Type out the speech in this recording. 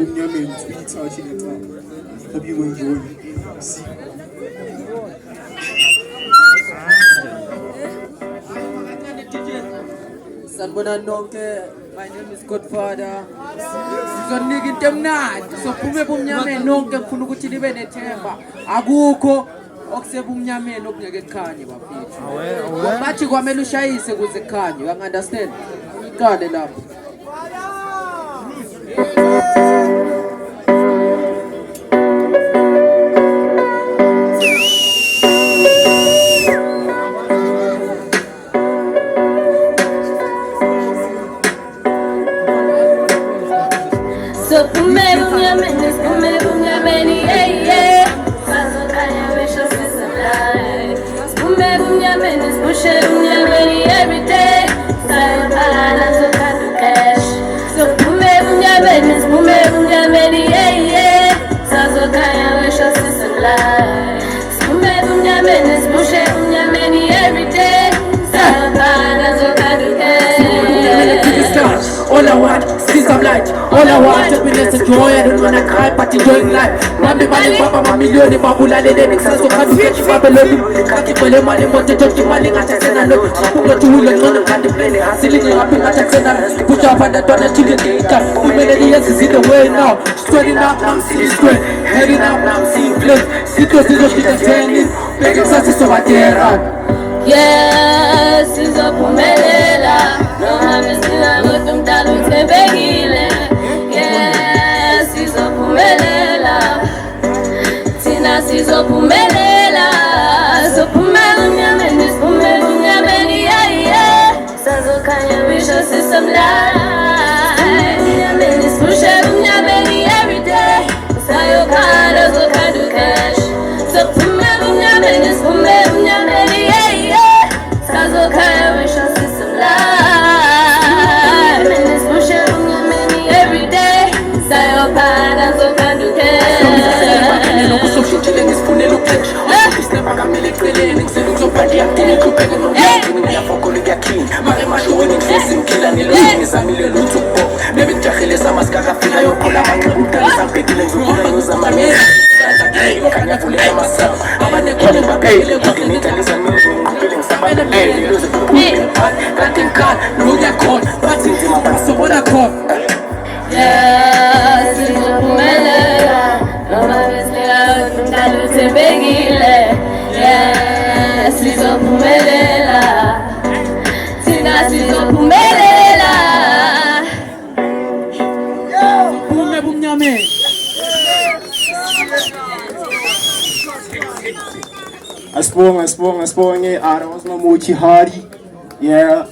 Bunyamin, it's really touching and tough. Hope you enjoy it. See. Sanibonani nonke, my name is Godfather. Sizonika into emnandi, sophume ebumnyameni nonke ngifuna ukuthi nibe nethemba. Akukho okusebumnyameni okungeke kukhanye bafethu. Bathi kwamele ushayise ukuze kukhanye, you understand? Iqale lapho. So Bumyameni, yeah, yeah. Sazokaya wisho sisalai. Bumyameni, Bumyameni every day. Sayonara zokadu cash. So Bumyameni, yeah, yeah. Sazokaya wisho sisalai. Bumyameni, every day. Sayonara zokadu cash. All I want is some light. All I want is happiness and joy. I don't wanna cry, but enjoying life. Mami mali papa mamilioni mabula lele nixazo kadu kechi babeloni. Kati pole mali mote toki mali ngata sena lo. Kulo tuule ngono kandi plene hasili ni happy ngata sena. Put up and done a chicken data. We made the years is in the way now. Straighting up, now I'm seeing straight. Heading up, now I'm seeing flame. Sito kita turning. Begging sasi so atera. Yes, sizopumelela. Noma sina ngutu mtalo tebegile. Yes, sizopumelela. Tina sizopumelela. Sopumelunyameni, yeah, yeah. Sazokanya wisho sisamlai. Nyameni, Bumyameni every day. Sayokana zokadu cash. Sopumelunyameni, yeah, yeah. Sazokaya wisho sisamlai. Bumyameni every day. Sayokana zokadu cash. Yes, sizopumelela. Noma sina ngutu mtalo tebegile. Yes, sizopumelela. Tina sizopumelela. Phume ebumnyameni. Asibonge, Ara was no more Chihari. Yeah.